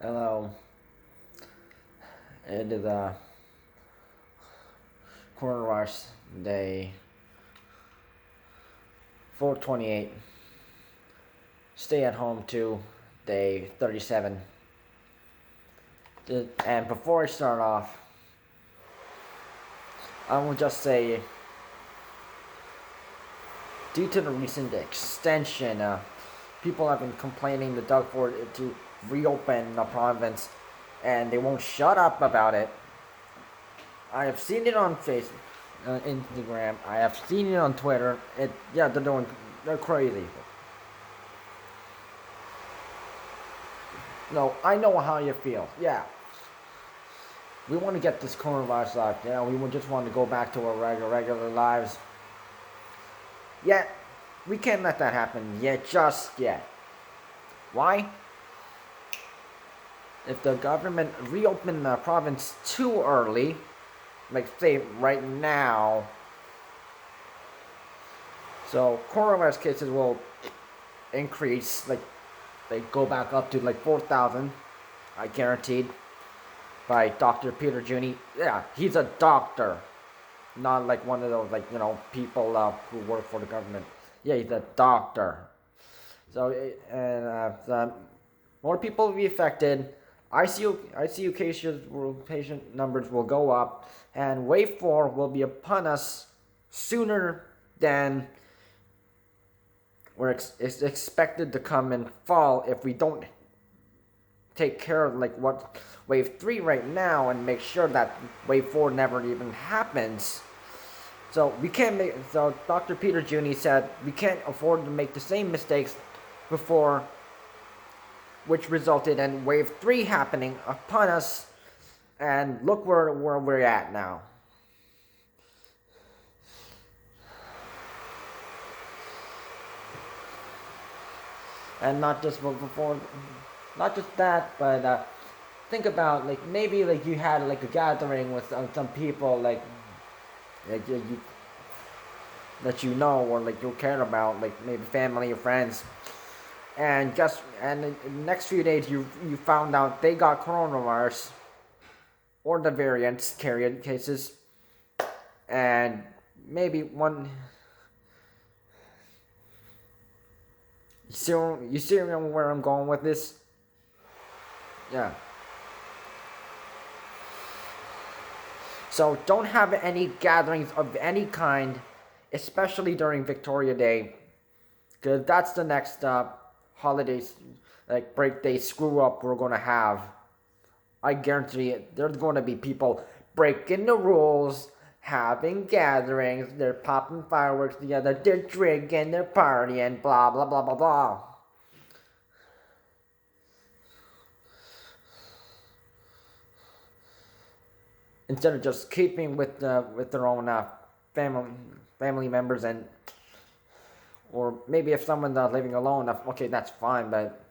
Hello. It is coronavirus day 428. Stay at home 2, day 37. And before I start off, I will just say, due to the recent extension, people have been complaining to Doug Ford to reopen the province, and they won't shut up about it. I have seen it on Facebook, Instagram. I have seen it on Twitter. They're crazy. No, I know how you feel. Yeah, we want to get this coronavirus out. We just want to go back to our regular lives. Yet, we can't let that happen yet, just yet. Why? If the government reopened the province too early, like say right now, so coronavirus cases will increase, like they go back up to like 4,000, I guaranteed, by Dr. Peter Juni. Yeah, he's a doctor, not like one of those people who work for the government. Yeah, he's a doctor. So more people will be affected. ICU cases, patient numbers will go up, and wave 4 will be upon us sooner than it's expected to come in fall if we don't take care of like what wave 3 right now and make sure that wave 4 never even happens. So we can't make. So Dr. Peter Juni said we can't afford to make the same mistakes before, which resulted in wave 3 happening upon us, and look where we're at now. And not just before, not just that, but think about like maybe like you had like a gathering with some people like you that you know or like you care about, like maybe family or friends, and in the next few days you found out they got coronavirus or the variants carrier cases, and maybe one. You see where I'm going with this? Yeah. So don't have any gatherings of any kind, especially during Victoria Day, because that's the next holidays, like break day screw up we're gonna have. I guarantee it. There's going to be people breaking the rules, having gatherings, they're popping fireworks together, they're drinking, they're partying, blah blah blah blah blah. Instead of just keeping with their own family members, and or maybe if someone's living alone, okay, that's fine, but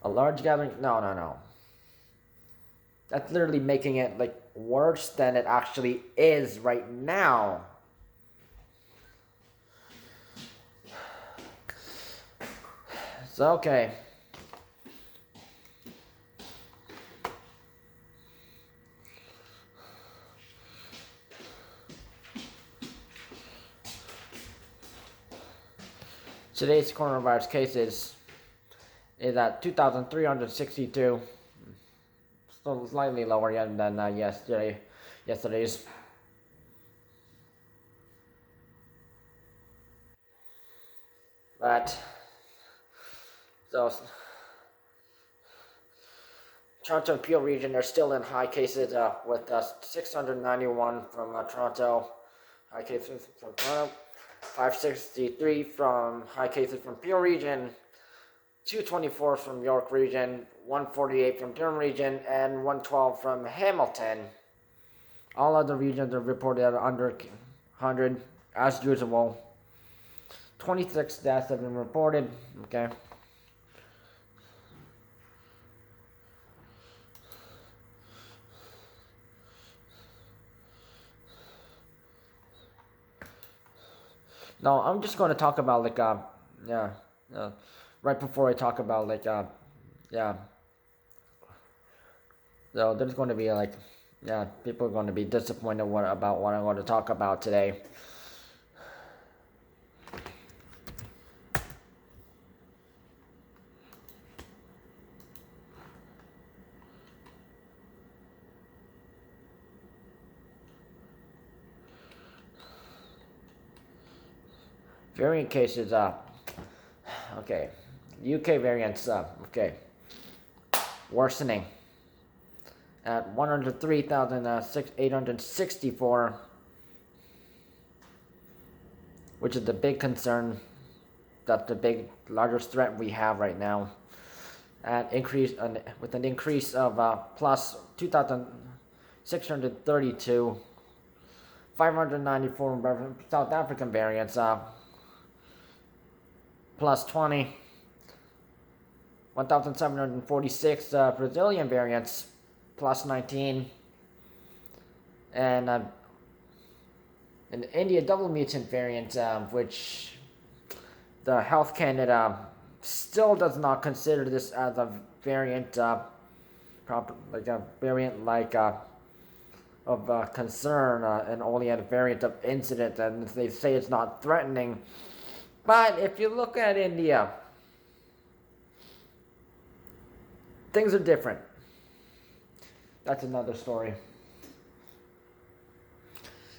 a large gathering, no. That's literally making it like worse than it actually is right now. So okay. Today's coronavirus cases is at 2,362. Still slightly lower yet than yesterday's. But so Toronto and Peel region are still in high cases with 691 from Toronto, high cases from Toronto, 563 from high cases from Peel region, 224 from York region, 148 from Durham region, and 112 from Hamilton. All other regions are reported under 100 as usual. 26 deaths have been reported. Okay. No, I'm just going to talk about like yeah, uh, right before I talk about like yeah. So there's going to be like yeah, people are going to be disappointed about what I'm going to talk about today. Variant cases okay, UK variants okay, worsening at 103,864, which is the big concern. That's the big largest threat we have right now. At increase with an increase of plus 2,632, 594 South African variants, plus 20, 1,746 Brazilian variants, plus 19, and an India double mutant variant, which the Health Canada still does not consider this as a variant, like a variant of concern, and only a variant of incident, and they say it's not threatening. But if you look at India, things are different. That's another story.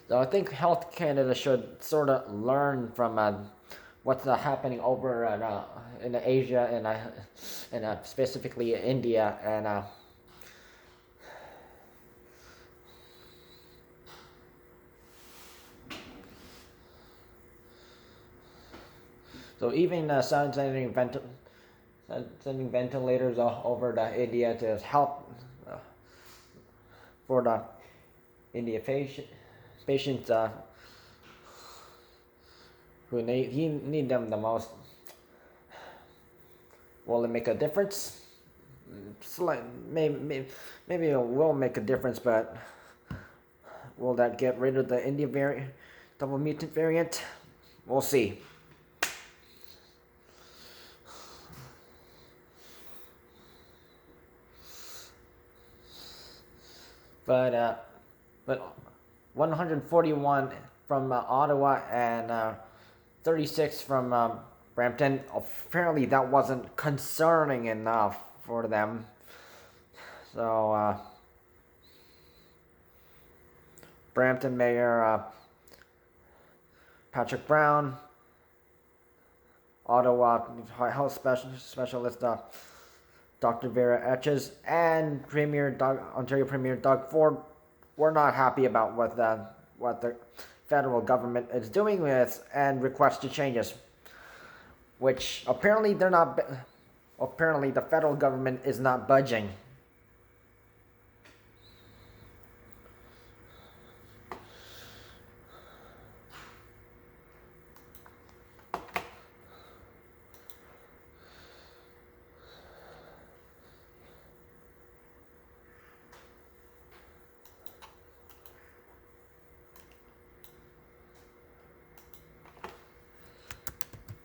So I think Health Canada should sort of learn from what's happening over in Asia and specifically India and. So even sending ventilators over to India to help for the India patients who need them the most. Will it make a difference? Maybe it will make a difference, but will that get rid of the India variant, double mutant variant? We'll see. But 141 from Ottawa and 36 from Brampton. Apparently, that wasn't concerning enough for them. So Brampton Mayor Patrick Brown, Ottawa Health Specialist Dr. Vera Etches, and Ontario Premier Doug Ford were not happy about what the federal government is doing with and requested changes, which apparently they're not. Apparently, the federal government is not budging.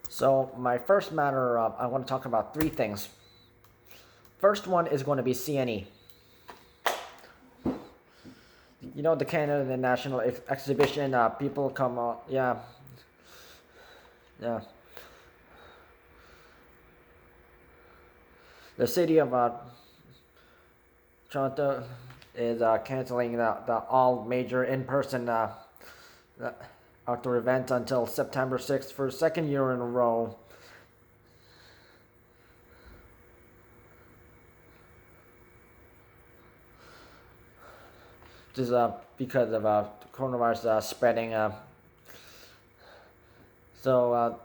So my first matter, I want to talk about three things. First one is going to be CNE. You know, the Canada National Exhibition, people come, yeah. The city of Toronto is canceling the all major in-person outdoor event until September 6th for the second year in a row. This is because of coronavirus spreading. So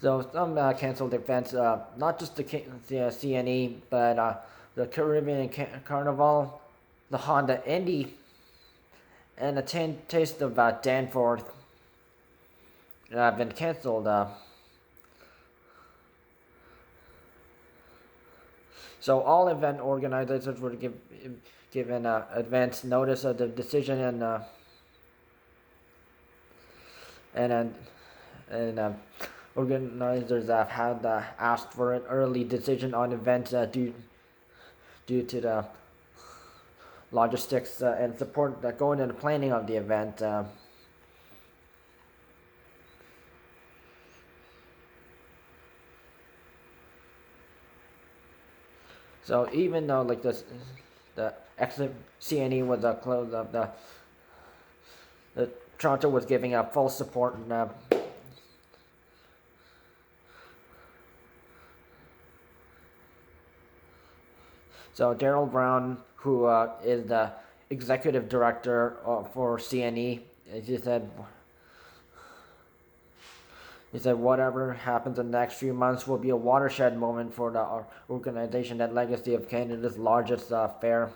some canceled events, not just the CNE, but the Caribbean Carnival, the Honda Indy, and the Taste of Danforth have been canceled. So all event organizers were given advance notice of the decision, and and organizers have had asked for an early decision on events due to the logistics and support that go into the planning of the event. So even though like this, the exit CNE was closed up, the Toronto was giving full support and. So Daryl Brown, who is the executive director for CNE, he said whatever happens in the next few months will be a watershed moment for the organization and legacy of Canada's largest fair.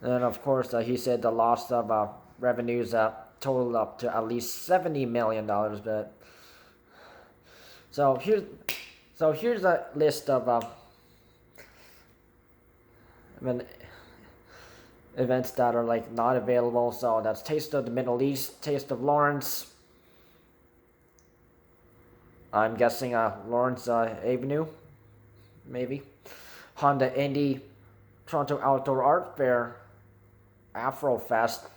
And of course, he said the loss of revenues totaled up to at least $70 million. But so here's a list of events that are like not available. So that's Taste of the Middle East, Taste of Lawrence. I'm guessing Lawrence Avenue, maybe. Honda Indy, Toronto Outdoor Art Fair, Afro Fest,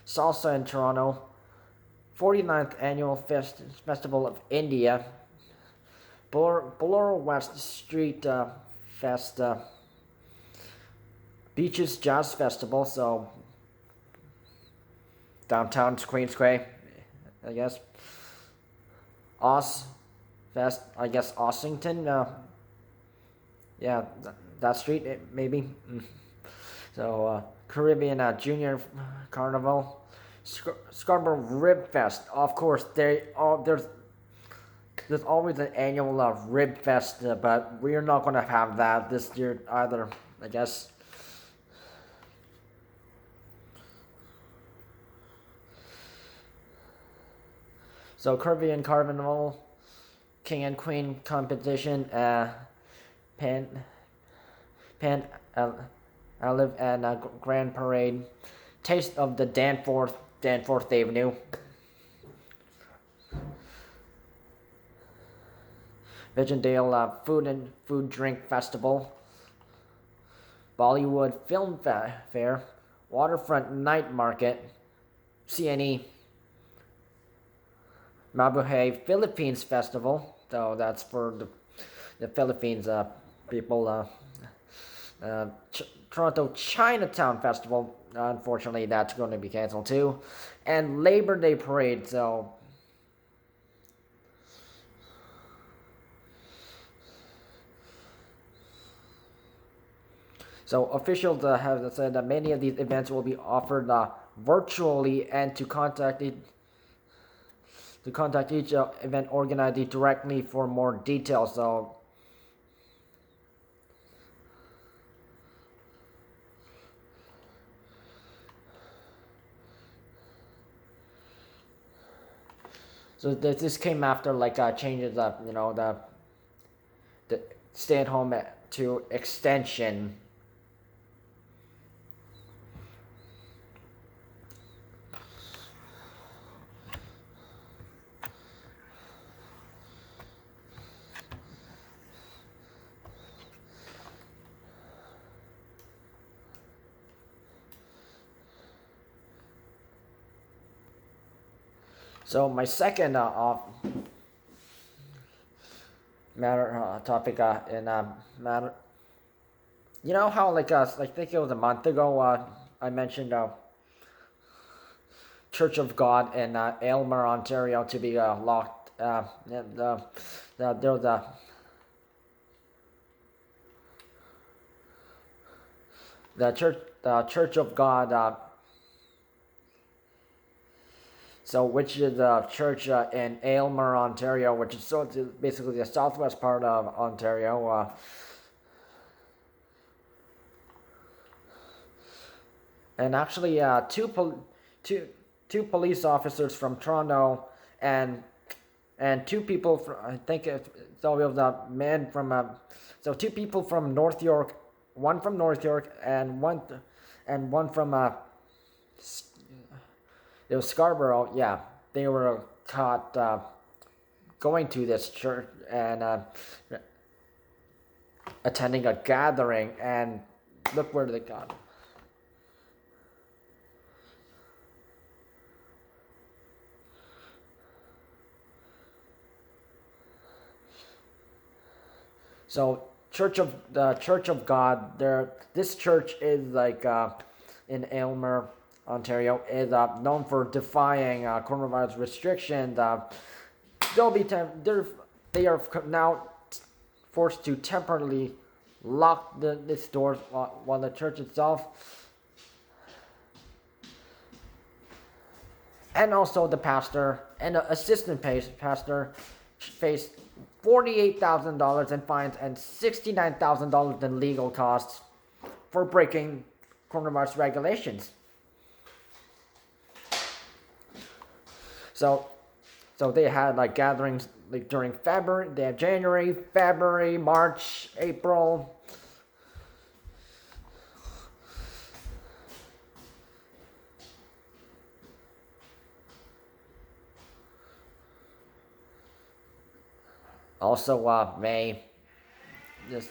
Salsa in Toronto, 49th Annual Festival of India, Bolero West Street Fest, Beaches Jazz Festival, so downtown's Queensquay, I guess. Oz Fest, I guess Ossington, yeah, that street maybe. So Caribbean Junior Carnival, Scarborough Rib Fest. Of course, there's always an annual Rib Fest, but we're not going to have that this year either, I guess. So Caribbean Carnival, King and Queen competition, Pan Olive and Grand Parade, Taste of the Danforth Avenue, Vigindale Food Drink Festival, Bollywood Film Fair, Waterfront Night Market, CNE, Mabuhay Philippines Festival, so that's for the Philippines people. Toronto Chinatown Festival, unfortunately that's going to be cancelled too, and Labor Day Parade. So officials have said that many of these events will be offered virtually, and to contact each event organizer directly for more details. So this came after like changes of the stay-at-home to extension. So my second topic in matter. You know how like I think it was a month ago I mentioned Church of God in Aylmer, Ontario to be locked. There was the Church of God. So, which is the church in Aylmer, Ontario, which is basically the southwest part of Ontario. And actually, two police officers from Toronto and two people from, I think so it was a man from so two people from North York, one from North York and and one from it was Scarborough. Yeah, they were caught going to this church and attending a gathering, and look where they got. So the Church of God. This church is like in Aylmer, Ontario, is known for defying coronavirus restrictions. They are now forced to temporarily lock its doors while the church itself, and also the pastor and the assistant pastor, faced $48,000 in fines and $69,000 in legal costs for breaking coronavirus regulations. So they had like gatherings like during February. They had January, February, March, April. Also, May. This.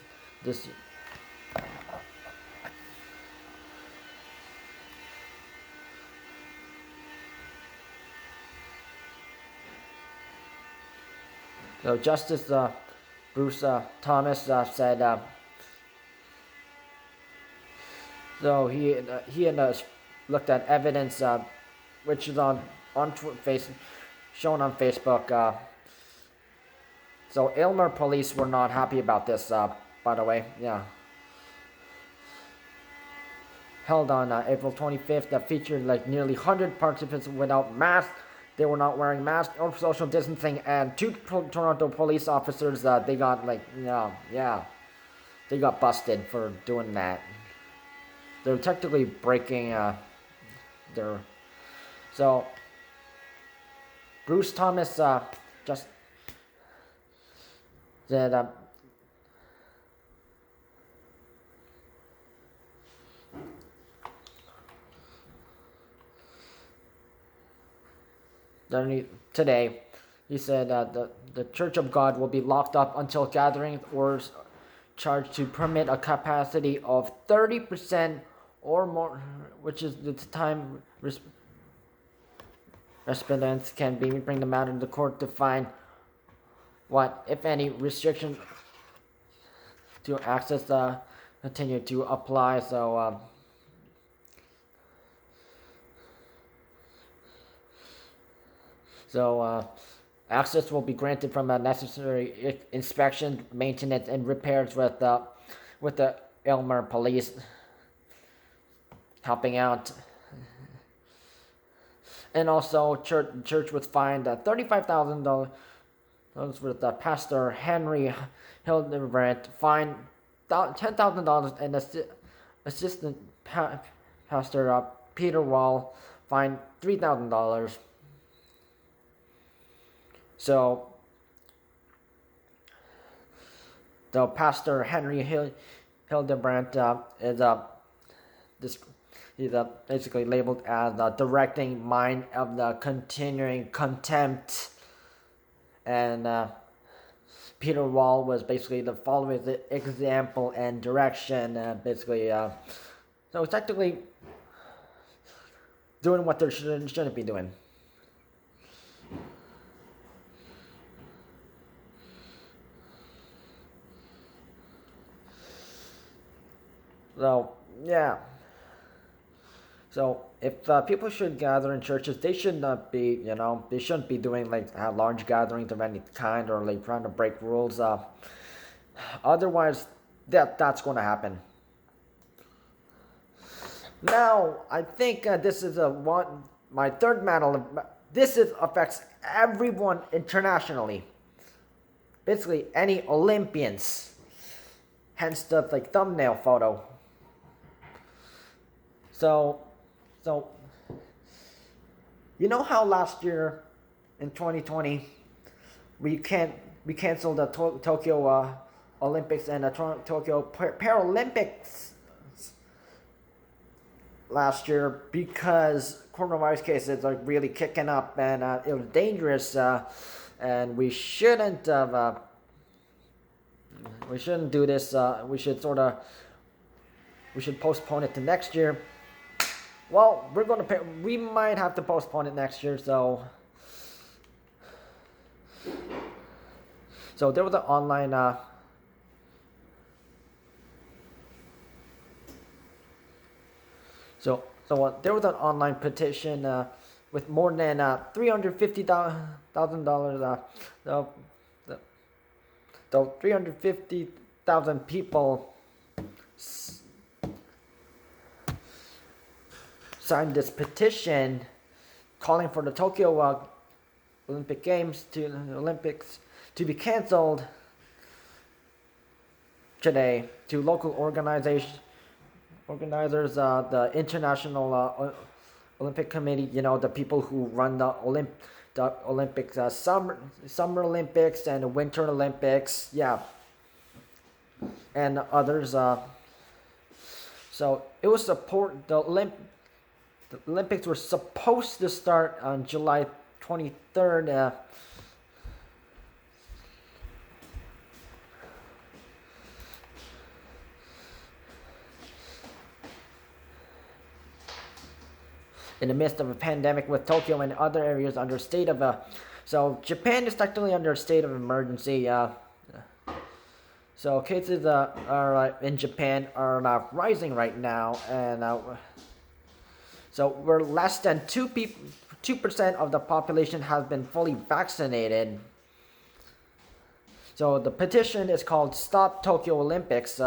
So Justice Bruce Thomas said. So he had looked at evidence, which is shown on Facebook. So Aylmer police were not happy about this, by the way. Yeah. Held on April 25th that featured like nearly 100 participants without masks. They were not wearing masks or social distancing, and 2 Toronto police officers, they got like, they got busted for doing that. They're technically breaking their. So Bruce Thomas just said today, he said the Church of God will be locked up until gathering orders charged to permit a capacity of 30% or more, which is the time respondents can bring the matter to the court to find what, if any, restrictions to access continue to apply. So access will be granted from a necessary inspection, maintenance, and repairs with the Aylmer police helping out. And also, church was fined $35,000 with Pastor Henry Hildebrandt, fined $10,000, and assistant pastor Peter Wall fined $3,000. So Pastor Henry Hildebrandt he's basically labeled as the directing mind of the continuing contempt, and Peter Wall was basically the following the example and direction. So technically doing what they shouldn't be doing. So, yeah. So, if people should gather in churches, they should not be, they shouldn't be doing like large gatherings of any kind or like trying to break rules. Otherwise, that's going to happen. Now, I think this is my third matter. This affects everyone internationally. Basically, any Olympians. Hence the thumbnail photo. So, you know how last year, in 2020, we canceled the Tokyo Olympics and the Tokyo Paralympics. last year because coronavirus cases are really kicking up, and it was dangerous, and we shouldn't have. We shouldn't do this. We should postpone it to next year. Well, we might have to postpone it next year. So there was an online. There was an online petition with more than $350,000. So 350,000 people signed this petition calling for the Tokyo Olympics to be canceled today. To local organizers, the International Olympic Committee, the people who run the Olympics, Summer Olympics and the Winter Olympics, and others. So it was the Olympics were supposed to start on July 23rd. In the midst of a pandemic, with Tokyo and other areas under a state of so Japan is technically under a state of emergency. So cases are in Japan are rising right now, and so we're less than 2% of the population has been fully vaccinated. So the petition is called "Stop Tokyo Olympics."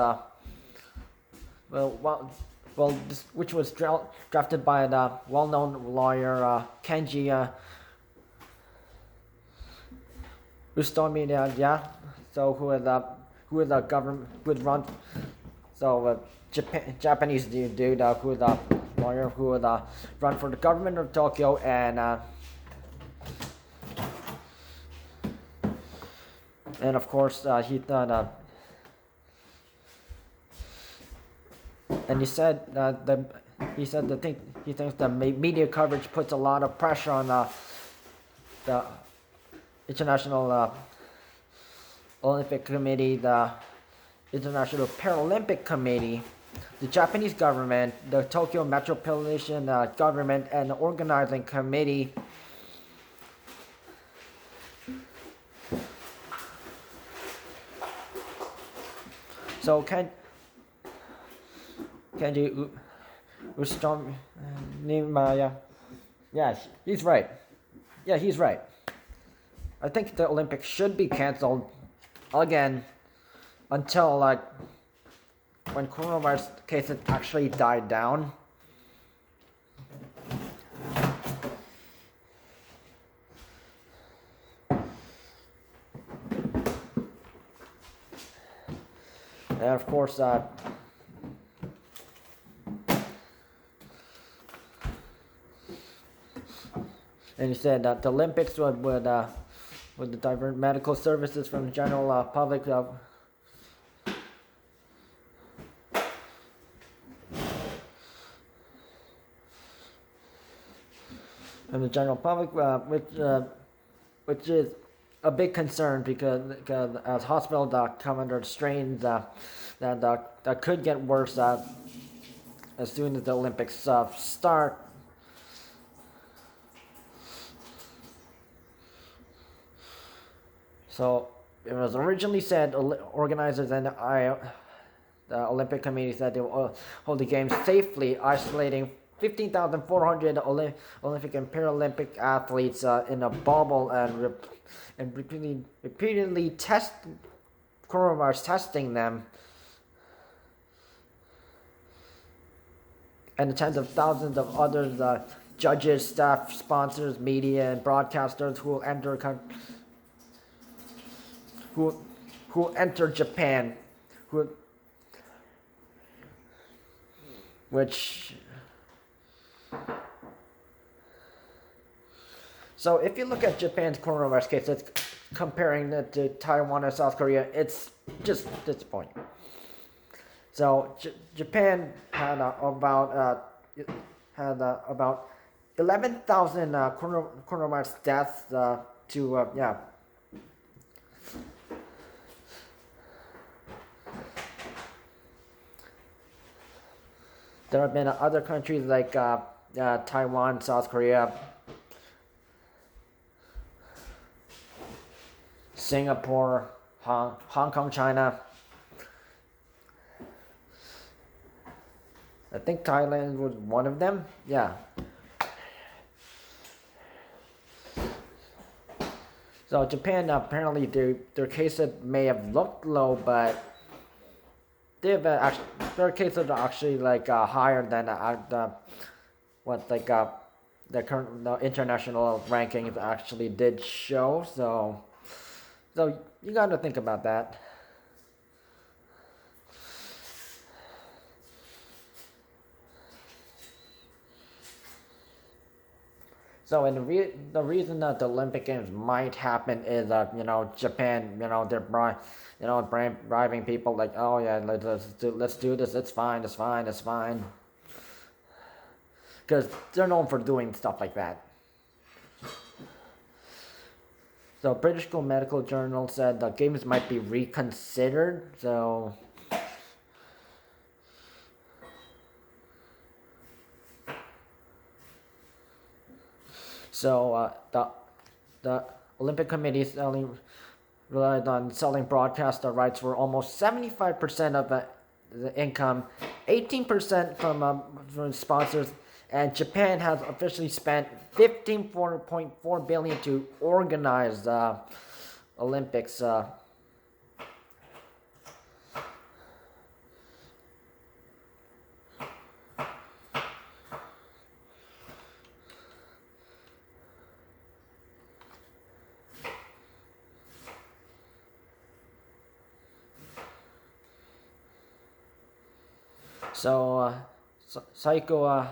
Which was drafted by the well-known lawyer Kenji Ustomi, so who is a government, who would run, so Japanese dude who is a lawyer who would run for the government of Tokyo, and of course he thought. And he said he thinks the media coverage puts a lot of pressure on the International Olympic Committee, the International Paralympic Committee, the Japanese government, the Tokyo Metropolitan government, and the organizing committee. So Kenji Ustomi, he's right. Yeah, he's right. I think the Olympics should be canceled again until when coronavirus cases actually die down. And of course, and he said that the Olympics would divert medical services from the general public. And the general public, which is a big concern because as hospitals come under strains that could get worse as soon as the Olympics start. So it was originally said organizers and the Olympic Committee said they will hold the games safely, isolating 15,400 Olympic and Paralympic athletes in a bubble and repeatedly coronavirus testing them. And the tens of thousands of others, judges, staff, sponsors, media, and broadcasters who will enter Japan, so if you look at Japan's coronavirus cases, comparing it to Taiwan and South Korea, it's just disappointing. So Japan had about had about 11,000 coronavirus deaths to yeah. There have been other countries like Taiwan, South Korea, Singapore, Hong Kong, China. I think Thailand was one of them. Yeah. So Japan, apparently their cases may have looked low, but they've actually, their cases are actually like higher than what like the current international rankings actually did show. So you got to think about that. So, and the reason that the Olympic Games might happen is Japan, they're bribing people like, oh yeah, let's do this, it's fine, it's fine, it's fine, because they're known for doing stuff like that. So British Medical Journal said the games might be reconsidered. So the Olympic Committee relied on selling broadcaster rights for almost 75% of the income, 18% from sponsors, and Japan has officially spent 15.4 billion to organize the Olympics. So, Saiko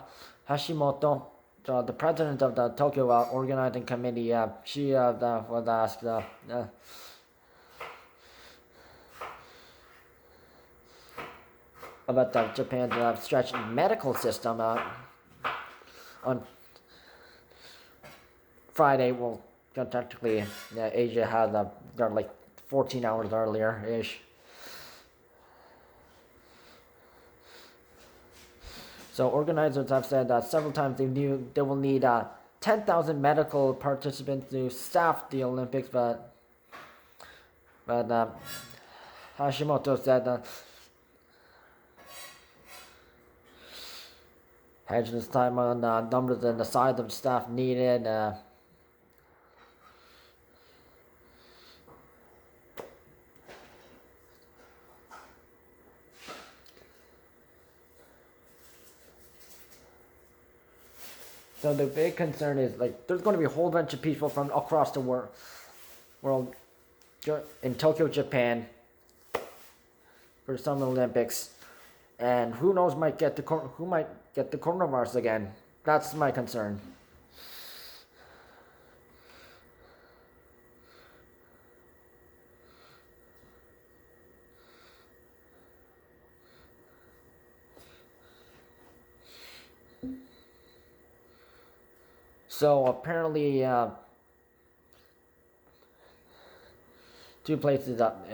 Hashimoto, the president of the Tokyo organizing committee, she was asked about Japan's stretched medical system on Friday. Well, technically, Asia has they're like 14 hours earlier ish. So organizers have said several times they will need 10,000 medical participants to staff the Olympics, but Hashimoto said hedge this time on numbers and the size of staff needed. So the big concern is like there's going to be a whole bunch of people from across the world in Tokyo, Japan for the Summer Olympics, and who knows who might get the coronavirus again. That's my concern. So apparently, two places up,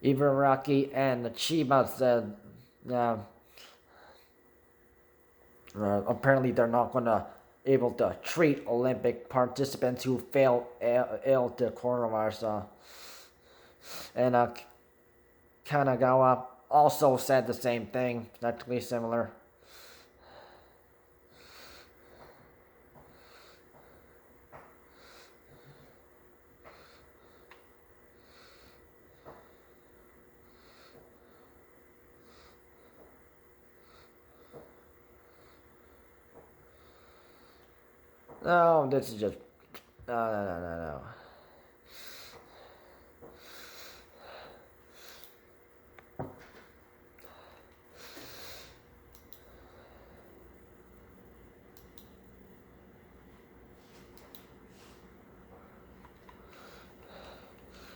Ibaraki and Chiba said, apparently they're not gonna able to treat Olympic participants who fail ill to coronavirus. And Kanagawa also said the same thing, practically similar. No, this is just no.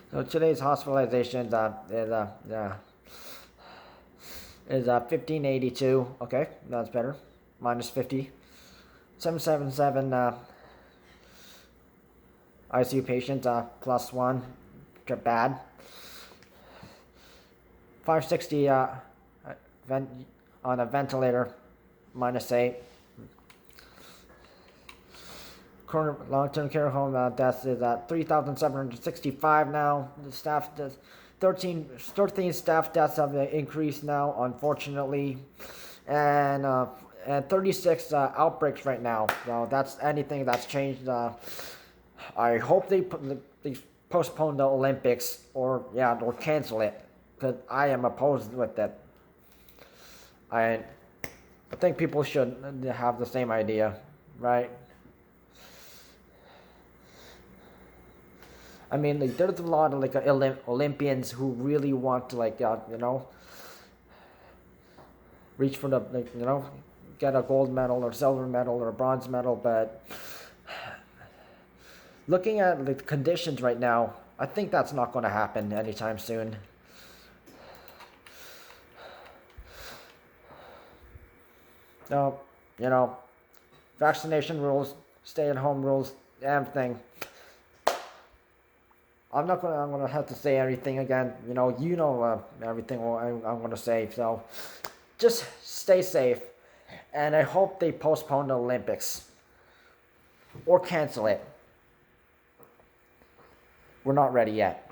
So today's hospitalizations is 1582. Okay, that's better. Minus 50. 777 ICU patient plus 1. Bad. 560 on a ventilator minus 8. Current long-term care home deaths is at 3,765 now. The staff does 13 staff deaths have increased now, unfortunately, and 36 outbreaks right now. So that's anything that's changed. I hope they postpone the Olympics or cancel it, because I am opposed with it. I think people should have the same idea, right? I mean, like, there's a lot of Olympians who really want to reach for the get a gold medal or silver medal or a bronze medal, but looking at the conditions right now, I think that's not going to happen anytime soon. No, vaccination rules, stay-at-home rules, everything. I'm gonna have to say everything again. Everything I'm gonna say. So, just stay safe, and I hope they postpone the Olympics or cancel it. We're not ready yet.